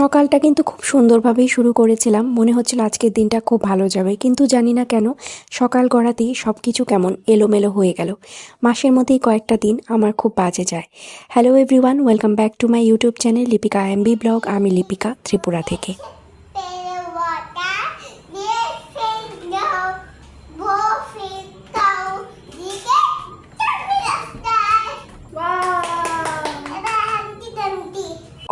সকালটা কিন্তু খুব সুন্দরভাবেই শুরু করেছিলাম। মনে হচ্ছিল আজকের দিনটা খুব ভালো যাবে, কিন্তু জানি না কেন সকাল গড়াতেই সব কিছু কেমন এলোমেলো হয়ে গেল। মাসের মধ্যেই কয়েকটা দিন আমার খুব বাজে যায়। Hello everyone, welcome back to my YouTube channel Lipika MB blog. আমি লিপিকা, ত্রিপুরা থেকে।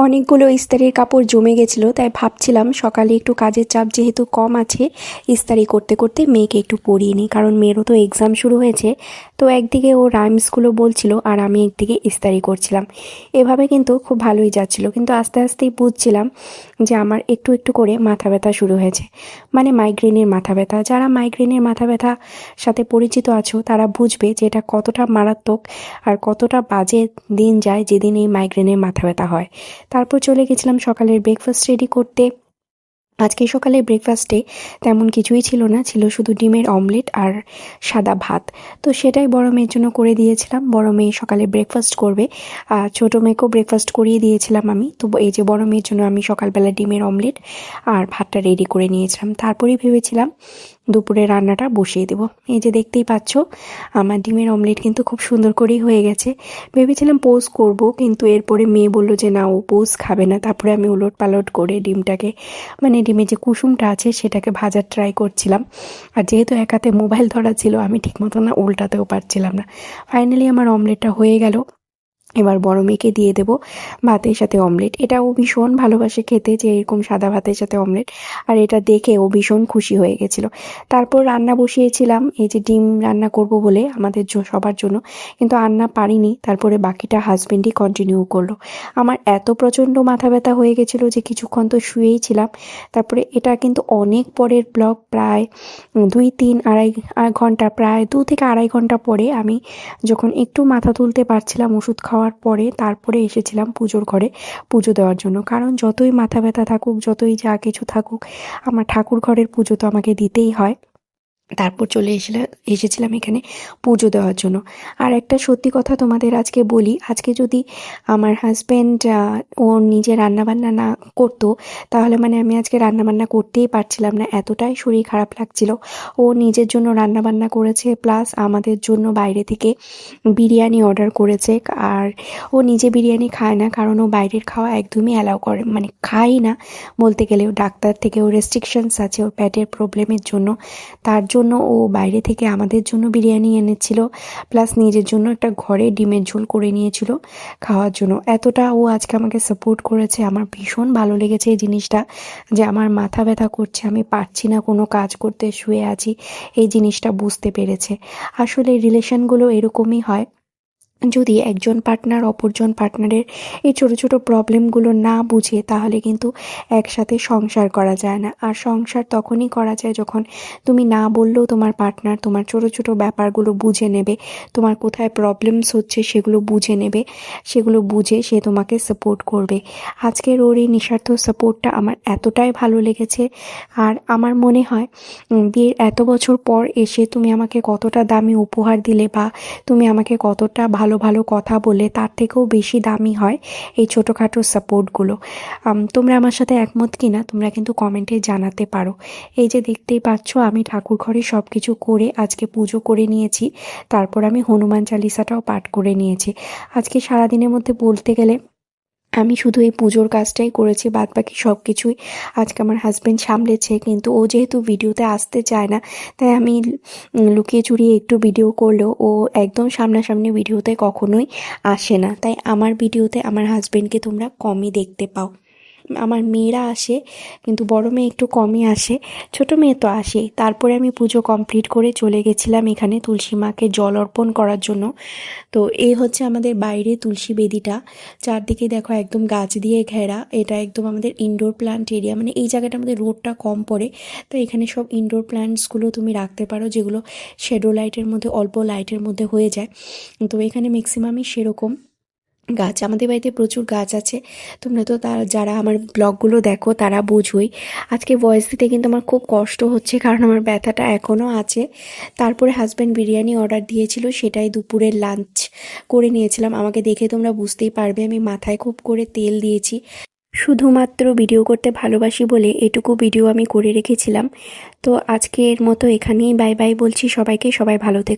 অনেকগুলো ইস্তারির কাপড় জমে গেছিলো, তাই ভাবছিলাম সকালে একটু কাজের চাপ যেহেতু কম আছে, ইস্তারি করতে করতে মেয়েকে একটু পড়িয়ে নিই, কারণ মেয়েরও তো এক্সাম শুরু হয়েছে। তো একদিকে ও রাইমসগুলো বলছিল আর আমি একদিকে ইস্তারি করছিলাম। এভাবে কিন্তু খুব ভালোই যাচ্ছিল, কিন্তু আস্তে আস্তেই বুঝছিলাম যে আমার একটু একটু করে মাথা ব্যথা শুরু হয়েছে, মানে মাইগ্রেনের মাথা ব্যথা। যারা মাইগ্রেনের মাথা ব্যথা সাথে পরিচিত আছো তারা বুঝবে যে এটা কতটা মারাত্মক আর কতটা বাজে দিন যায় যেদিন এই মাইগ্রেনের মাথা ব্যথা হয়। তারপর চলে গেছিলাম সকালের ব্রেকফাস্ট রেডি করতে। আজকে সকালে ব্রেকফাস্টে তেমন কিছুই ছিল না, ছিল শুধু ডিমের অমলেট আর সাদা ভাত। তো সেটাই বড় মেয়ের জন্য করে দিয়েছিলাম। বড় মেয়ে সকালে ব্রেকফাস্ট করবে, আর ছোটো মেয়েকেও ব্রেকফাস্ট করিয়ে দিয়েছিলাম আমি। তো এই যে বড় মেয়ের জন্য আমি সকালবেলা ডিমের অমলেট আর ভাতটা রেডি করে নিয়েছিলাম। তারপরেই ভেবেছিলাম দুপুরে রান্নাটা বসিয়ে দেবো। এই যে দেখতেই পাচ্ছ আমার ডিমের অমলেট কিন্তু খুব সুন্দর করেই হয়ে গেছে। ভেবেছিলাম পোজ করব, কিন্তু এরপরে মেয়ে বলল যে না, ও পোজ খাবে না। তারপরে আমি উলট পালট করে ডিমটাকে, মানে ডিমের যে কুসুমটা আছে সেটাকে ভাজার ট্রাই করছিলাম। আর যেহেতু এক হাতে মোবাইল ধরা ছিল, আমি ঠিক মতো না উল্টাতেও পারছিলাম না। ফাইনালি আমার অমলেটটা হয়ে গেল। এবার বড় মেয়েকে দিয়ে দেবো ভাতের সাথে অমলেট। এটা ও ভীষণ ভালোবাসে খেতে, যে এরকম সাদা ভাতের সাথে অমলেট। আর এটা দেখে ও ভীষণ খুশি হয়ে গেছিল। তারপর রান্না বসিয়েছিলাম, এই যে ডিম রান্না করব বলে আমাদের সবার জন্য, কিন্তু রান্না পারিনি। তারপরে বাকিটা হাজবেন্ডই কন্টিনিউ করলো। আমার এত প্রচণ্ড মাথা ব্যথা হয়ে গেছিলো যে কিছুক্ষণ তো শুয়েই ছিলাম। তারপরে এটা কিন্তু অনেক পরের ব্লগ, প্রায় 2-3-2.5 ঘন্টা, প্রায় 2 থেকে 2.5 ঘন্টা পরে আমি যখন একটু মাথা তুলতে পারছিলাম ওষুধ খাওয়ার পরে, তারপরে এসেছিলাম পুজোর ঘরে পুজো দেওয়ার জন্য। কারণ যতই মাথা ব্যথা থাকুক, যতই যা কিছু থাকুক, আমার ঠাকুর ঘরের পুজো তো আমাকে দিতেই হয়। তারপর এসেছিলাম এখানে পুজো দেওয়ার জন্য। আর একটা সত্যি কথা তোমাদের আজকে বলি, আজকে যদি আমার হাজব্যান্ড ওর নিজে রান্নাবান্না না করতো, তাহলে মানে আমি আজকে রান্নাবান্না করতেই পারছিলাম না, এতটাই শরীর খারাপ লাগছিল। ও নিজের জন্য রান্নাবান্না করেছে, প্লাস আমাদের জন্য বাইরে থেকে বিরিয়ানি অর্ডার করেছে। আর ও নিজে বিরিয়ানি খায় না, কারণ ও বাইরের খাওয়া একদমই অ্যালাউ করে, মানে খাই না বলতে গেলে। ও ডাক্তার থেকে ওর রেস্ট্রিকশনস আছে ওর পেটের প্রবলেমের জন্য। তার জন্য ও বাইরে থেকে আমাদের জন্য বিরিয়ানি এনেছিল, প্লাস নিজের জন্য একটা ঘরে ডিমের ঝোল করে নিয়েছিল খাওয়ার জন্য। এতটা ও আজকে আমাকে সাপোর্ট করেছে, আমার ভীষণ ভালো লেগেছে এই জিনিসটা, যে আমার মাথা ব্যথা করছে, আমি পারছি না কোনো কাজ করতে, শুয়ে আছি, এই জিনিসটা বুঝতে পেরেছে। আসলে রিলেশনগুলো এরকমই হয়, যদি একজন পার্টনার অপরজন পার্টনারের এই ছোট ছোট প্রবলেমগুলো না বুঝে, তাহলে কিন্তু একসাথে সংসার করা যায় না। আর সংসার তখনই করা যায় যখন তুমি না বললেও তোমার পার্টনার তোমার ছোট ছোট ব্যাপারগুলো বুঝে নেবে, তোমার কোথায় প্রবলেমস হচ্ছে সেগুলো বুঝে নেবে, সেগুলো বুঝে সে তোমাকে সাপোর্ট করবে। আজকের ওর এই নিঃস্বার্থ সাপোর্টটা আমার এতটাই ভালো লেগেছে। আর আমার মনে হয় বিয়ের এত বছর পর এসে তুমি আমাকে কতটা দামি উপহার দিলে, বা তুমি আমাকে কতটা ভালো ভালো কথা বলে, তার থেকেও বেশি দামি হয় এই ছোটোখাটো সাপোর্টগুলো। তোমরা আমার সাথে একমত কিনা তোমরা কিন্তু কমেন্টে জানাতে পারো। এই যে দেখতেই পাচ্ছ আমি ঠাকুর ঘরে সব কিছু করে আজকে পুজো করে নিয়েছি। তারপর আমি হনুমান চালিসাটাও পাঠ করে নিয়েছি। আজকে সারাদিনের মধ্যে বলতে গেলে আমি শুধু এই পুজোর কাজটাই করেছি, বাদবাকি সব কিছুই আজকে আমার হাজব্যান্ড সামলেছে। কিন্তু ও যেহেতু ভিডিওতে আসতে চায় না, তাই আমি লুকিয়ে চুরিয়ে একটু ভিডিও করলেও ও একদম সামনাসামনি ভিডিওতে কখনোই আসে না। তাই আমার ভিডিওতে আমার হাজব্যান্ডকে তোমরা কমই দেখতে পাও। আমার মেয়েরা আসে, কিন্তু বড় মেয়ে একটু কমই আসে, ছোট মেয়ে তো আসে। তারপরে আমি পুজো কমপ্লিট করে চলে গেছিলাম এখানে তুলসী মাকে জল অর্পণ করার জন্য। তো এই হচ্ছে আমাদের বাইরে তুলসী বেদিটা, চারদিকে দেখো একদম গাছ দিয়ে ঘেরা। এটা একদম আমাদের ইনডোর প্ল্যান্ট এরিয়া, মানে এই জায়গাটা আমাদের রোডটা কম পড়ে, তো এখানে সব ইনডোর প্ল্যান্টসগুলো তুমি রাখতে পারো, যেগুলো শ্যাডো লাইটের মধ্যে, অল্প লাইটের মধ্যে হয়ে যায়। তো এখানে ম্যাক্সিমামই সেরকম গাছ, আমাদের বাড়িতে প্রচুর গাছ আছে। তোমরা তো যারা আমার ব্লগগুলো দেখো তারা বুঝোই। আজকে ভয়েস দিতে কিন্তু আমার খুব কষ্ট হচ্ছে, কারণ আমার ব্যথাটা এখনও আছে। তারপরে হাজব্যান্ড বিরিয়ানি অর্ডার দিয়েছিল, সেটাই দুপুরের লাঞ্চ করে নিয়েছিলাম। আমাকে দেখে তোমরা বুঝতেই পারবে আমি মাথায় খুব করে তেল দিয়েছি। শুধুমাত্র ভিডিও করতে ভালোবাসি বলে এটুকু ভিডিও আমি করে রেখেছিলাম। তো আজকের মতো এখানেই বাই বাই বলছি সবাইকে, সবাই ভালো থেকো।